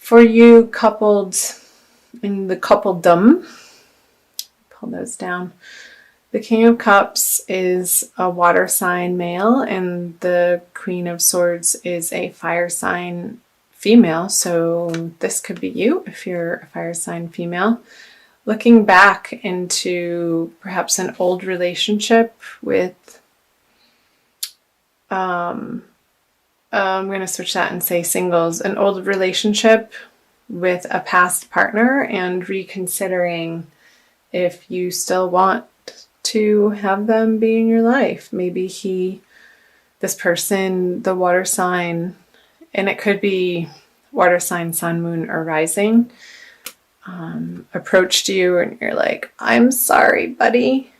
For you coupled in the coupledom, pull those down. The King of Cups is a water sign male, and the Queen of Swords is a fire sign female. So this could be you if you're a fire sign female. Looking back into perhaps an old relationship with, I'm going to switch that and say singles, an old relationship with a past partner, and reconsidering if you still want to have them be in your life. Maybe this person, the water sign, and it could be water sign, sun, moon, or rising, approached you and you're like, I'm sorry, buddy.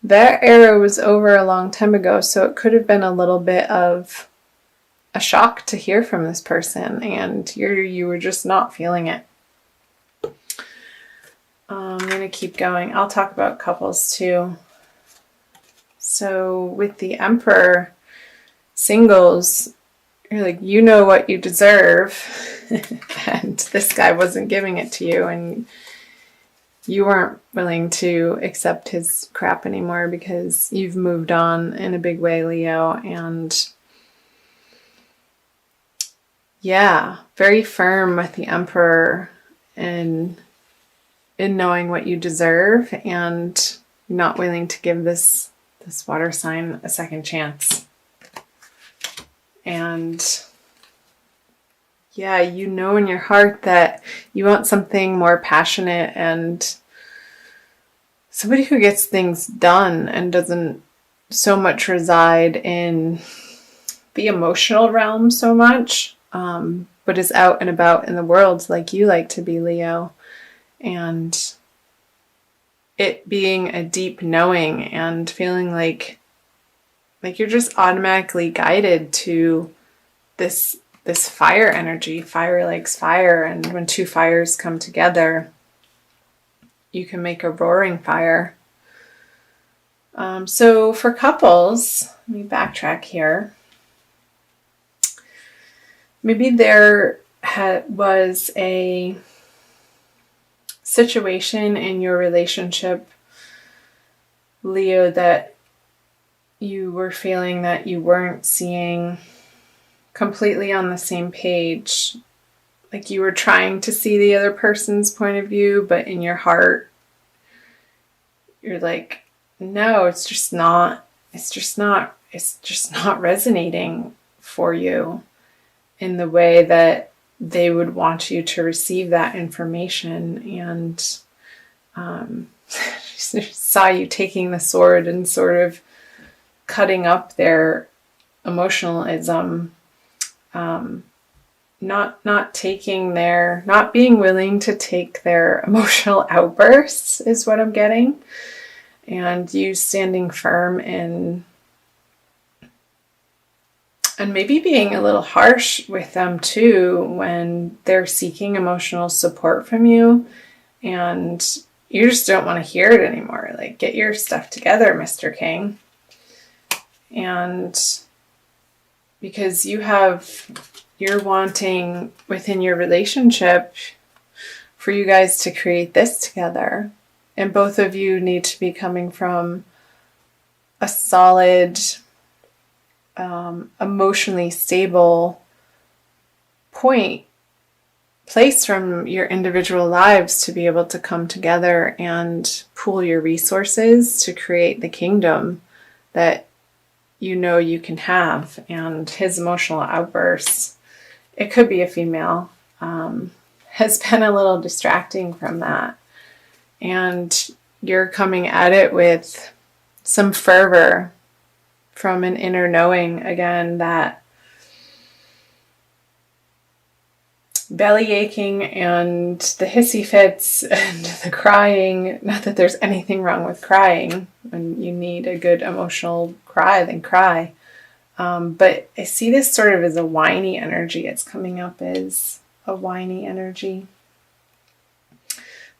That era was over a long time ago, so it could have been a little bit of a shock to hear from this person, and you were just not feeling it. I'm going to keep going. I'll talk about couples too. So with the Emperor, singles, you're like, you know what you deserve, and this guy wasn't giving it to you, and you weren't willing to accept his crap anymore because you've moved on in a big way, Leo. And yeah, very firm with the Emperor and in knowing what you deserve, and not willing to give this water sign a second chance. And yeah, you know in your heart that you want something more passionate and somebody who gets things done and doesn't so much reside in the emotional realm so much, but is out and about in the world like you like to be, Leo. And it being a deep knowing and feeling like you're just automatically guided to this fire energy. Fire likes fire, and when two fires come together, you can make a roaring fire. So for couples, let me backtrack here. Maybe there was a situation in your relationship, Leo, that you were feeling that you weren't seeing completely on the same page. Like you were trying to see the other person's point of view, but in your heart, you're like, no, it's just not resonating for you in the way that they would want you to receive that information. And saw you taking the sword and sort of cutting up their emotionalism, not being willing to take their emotional outbursts is what I'm getting, and you standing firm and maybe being a little harsh with them too when they're seeking emotional support from you, and you just don't want to hear it anymore. Like, get your stuff together, Mr. King. And because you're wanting within your relationship for you guys to create this together, and both of you need to be coming from a solid, emotionally stable place from your individual lives to be able to come together and pool your resources to create the kingdom that you know you can have. And his emotional outbursts, it could be a female, has been a little distracting from that. And you're coming at it with some fervor from an inner knowing, again, that belly aching and the hissy fits and the crying, not that there's anything wrong with crying. When you need a good emotional cry, then cry. But I see this sort of as a whiny energy. It's coming up as a whiny energy.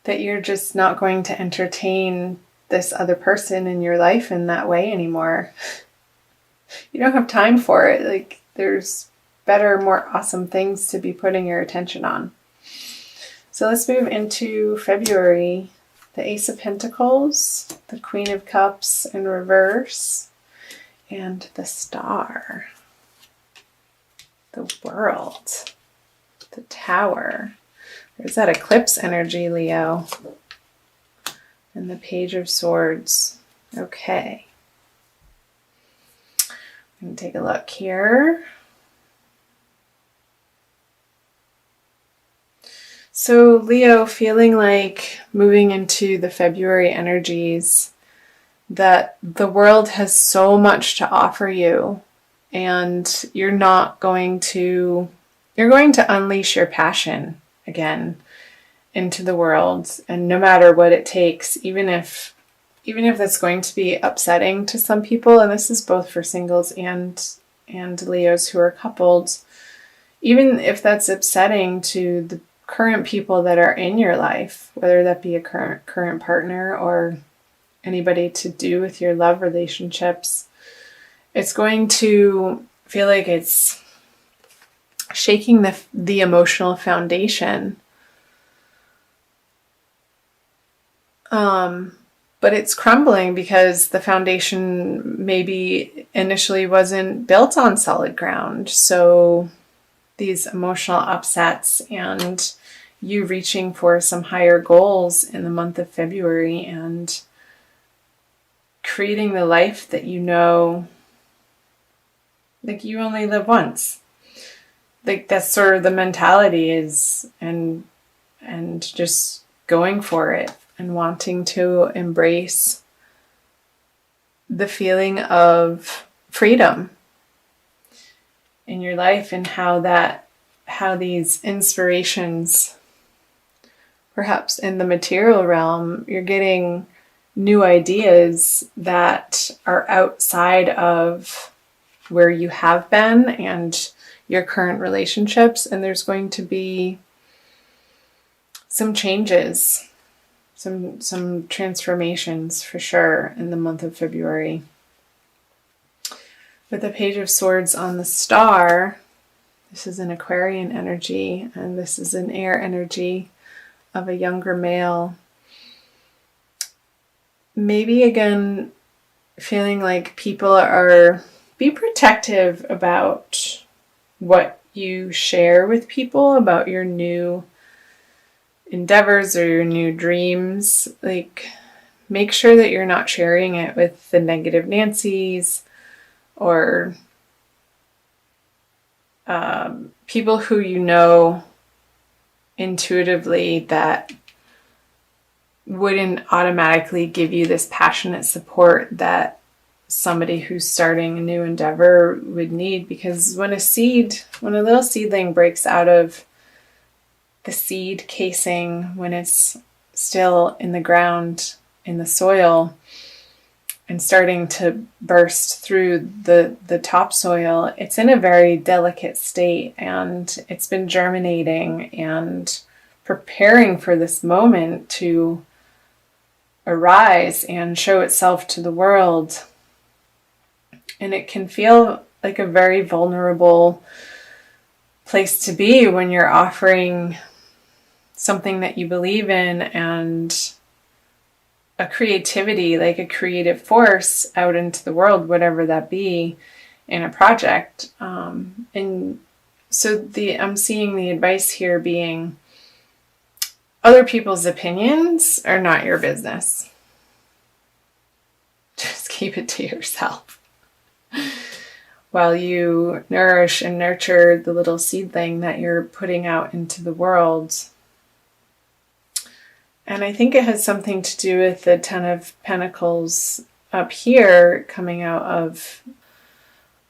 That you're just not going to entertain this other person in your life in that way anymore. You don't have time for it. Like, there's better, more awesome things to be putting your attention on. So let's move into February. The Ace of Pentacles, the Queen of Cups in reverse, and the Star. The World. The Tower. There's that eclipse energy, Leo. And the Page of Swords. Okay. I'm going to take a look here. So Leo, feeling like moving into the February energies, that the world has so much to offer you, and you're going to unleash your passion again into the world, and no matter what it takes, even if that's going to be upsetting to some people, and this is both for singles and Leos who are coupled, even if that's upsetting to the current people that are in your life, whether that be a current partner or anybody to do with your love relationships, it's going to feel like it's shaking the emotional foundation. But it's crumbling because the foundation maybe initially wasn't built on solid ground. So these emotional upsets and you reaching for some higher goals in the month of February and creating the life that you know, like you only live once. Like that's sort of the mentality is, and just going for it and wanting to embrace the feeling of freedom in your life, and how these inspirations, perhaps in the material realm, you're getting new ideas that are outside of where you have been and your current relationships, and there's going to be some changes, some transformations for sure in the month of February. With the Page of Swords on the Star, this is an Aquarian energy, and this is an air energy of a younger male. Maybe again, feeling like people be protective about what you share with people, about your new endeavors or your new dreams. Like, make sure that you're not sharing it with the negative Nancys or people who you know intuitively that wouldn't automatically give you this passionate support that somebody who's starting a new endeavor would need. Because when a little seedling breaks out of the seed casing, when it's still in the ground, in the soil, and starting to burst through the topsoil, it's in a very delicate state, and it's been germinating and preparing for this moment to arise and show itself to the world. And it can feel like a very vulnerable place to be when you're offering something that you believe in and a creativity, like a creative force out into the world, whatever that be, in a project. And so I'm seeing the advice here being, other people's opinions are not your business. Just keep it to yourself while you nourish and nurture the little seedling that you're putting out into the world. And I think it has something to do with the Ten of Pentacles up here coming out of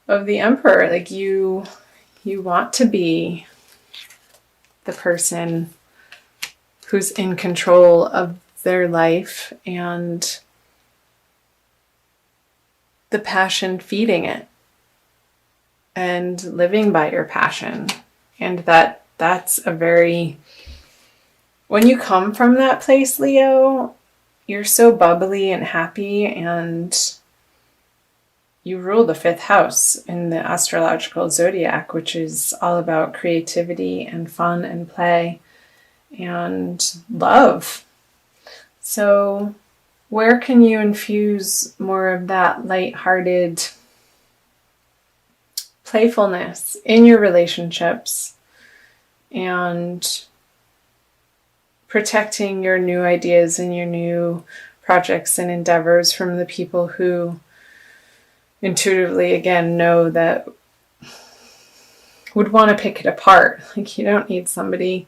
the Emperor. Like you want to be the person who's in control of their life and the passion feeding it and living by your passion. And that's a very... When you come from that place, Leo, you're so bubbly and happy, and you rule the 5th house in the astrological zodiac, which is all about creativity and fun and play and love. So where can you infuse more of that lighthearted playfulness in your relationships and protecting your new ideas and your new projects and endeavors from the people who intuitively, again, know that would want to pick it apart. Like, you don't need somebody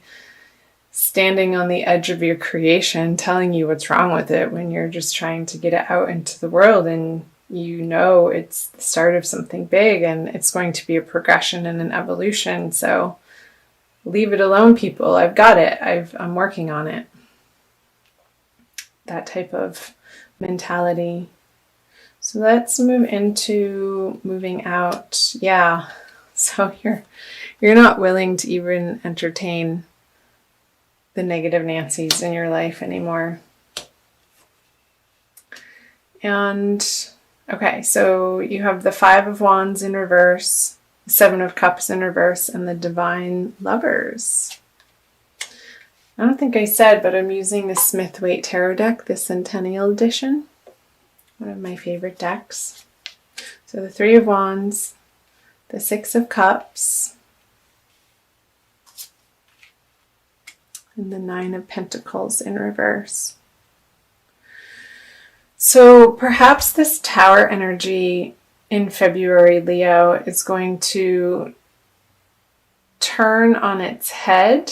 standing on the edge of your creation telling you what's wrong with it when you're just trying to get it out into the world, and you know it's the start of something big and it's going to be a progression and an evolution. So leave it alone, people. I've got it. I'm working on it. That type of mentality. So let's move into moving out. Yeah. So you're not willing to even entertain the negative Nancys in your life anymore. And okay, so you have the 5 of Wands in reverse, the 7 of Cups in reverse, and the Divine Lovers. I don't think I said, but I'm using the Smith-Waite Tarot deck, the Centennial Edition. One of my favorite decks. So the 3 of Wands, the 6 of Cups, and the 9 of Pentacles in reverse. So perhaps this Tower energy in February, Leo, is going to turn on its head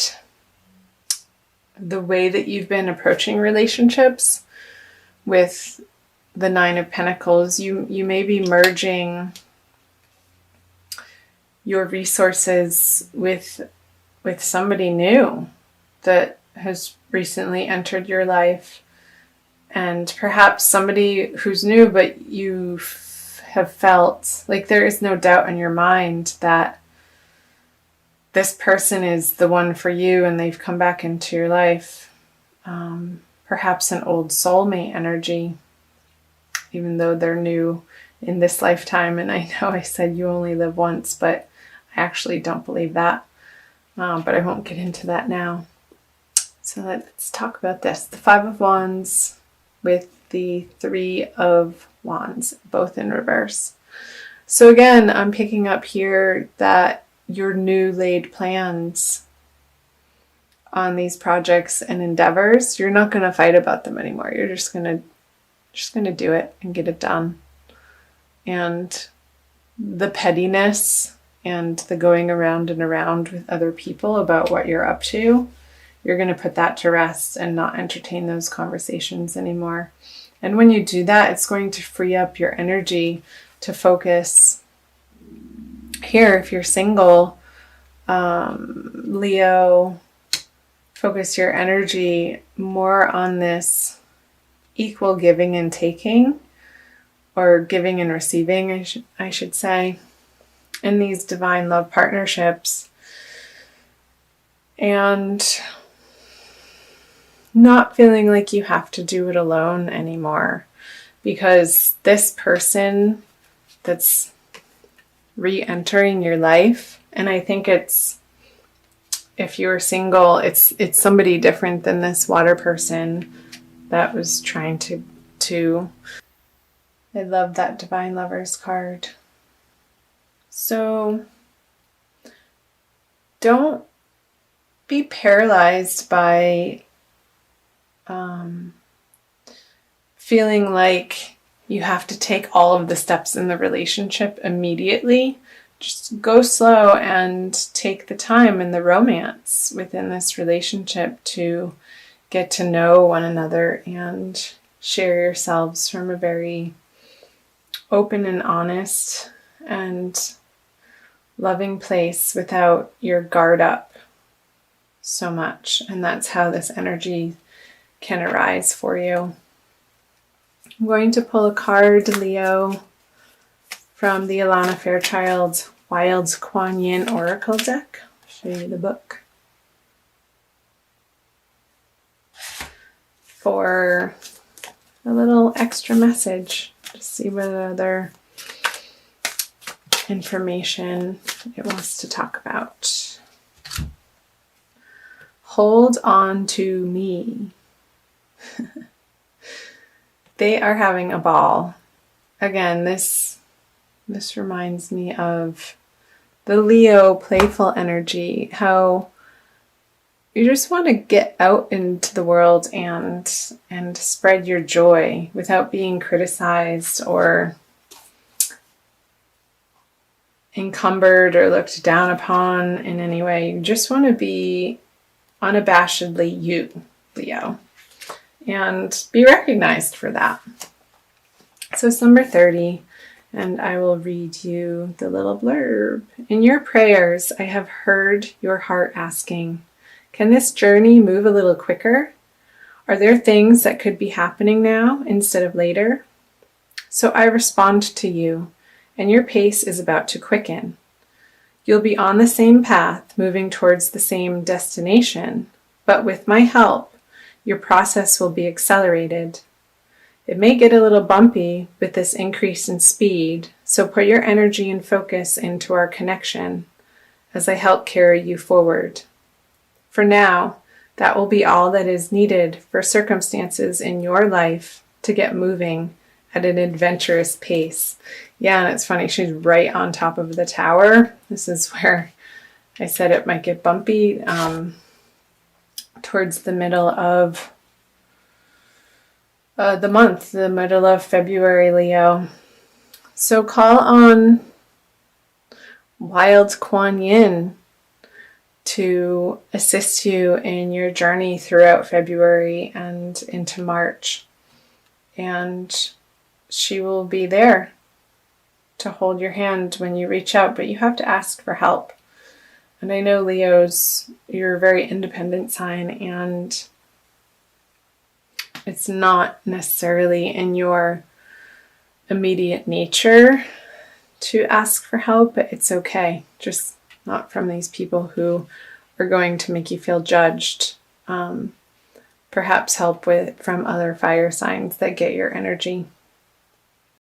the way that you've been approaching relationships with the 9 of Pentacles. You may be merging your resources with somebody new that has recently entered your life, and perhaps somebody who's new, but you have felt like there is no doubt in your mind that this person is the one for you and they've come back into your life. Perhaps an old soulmate energy, even though they're new in this lifetime. And I know I said you only live once, but I actually don't believe that. But I won't get into that now. So let's talk about this. The 5 of Wands with the 3 of Wands, both in reverse. So again, I'm picking up here that your new laid plans on these projects and endeavors, you're not going to fight about them anymore. You're just going to do it and get it done. And the pettiness and the going around and around with other people about what you're up to, you're going to put that to rest and not entertain those conversations anymore. And when you do that, it's going to free up your energy to focus here. If you're single, Leo, focus your energy more on this equal giving and taking, or giving and receiving, I should say, in these divine love partnerships. And not feeling like you have to do it alone anymore, because this person that's re-entering your life, and I think it's, if you're single, it's somebody different than this water person that was trying to I love that Divine Lovers card. So don't be paralyzed by feeling like you have to take all of the steps in the relationship immediately. Just go slow and take the time and the romance within this relationship to get to know one another and share yourselves from a very open and honest and loving place without your guard up so much. And that's how this energy can arise for you. I'm going to pull a card, Leo, from the Alana Fairchild Wilds Kuan Yin Oracle deck. I'll show you the book. For a little extra message to see what other information it wants to talk about. Hold on to me. They are having a ball. Again, this reminds me of the Leo playful energy, how you just want to get out into the world and spread your joy without being criticized or encumbered or looked down upon in any way. You just want to be unabashedly you, Leo, and be recognized for that. So it's number 30, and I will read you the little blurb. In your prayers, I have heard your heart asking, can this journey move a little quicker? Are there things that could be happening now instead of later? So I respond to you, and your pace is about to quicken. You'll be on the same path, moving towards the same destination, but with my help, your process will be accelerated. It may get a little bumpy with this increase in speed, so put your energy and focus into our connection as I help carry you forward. For now, that will be all that is needed for circumstances in your life to get moving at an adventurous pace. Yeah, and it's funny, she's right on top of the tower. This is where I said it might get bumpy, towards the middle of the month, the middle of February, Leo. So call on Wild Kuan Yin to assist you in your journey throughout February and into March. And she will be there to hold your hand when you reach out, but you have to ask for help. And I know, Leos, you're a very independent sign, and it's not necessarily in your immediate nature to ask for help, but it's okay. Just not from these people who are going to make you feel judged. Perhaps help from other fire signs that get your energy.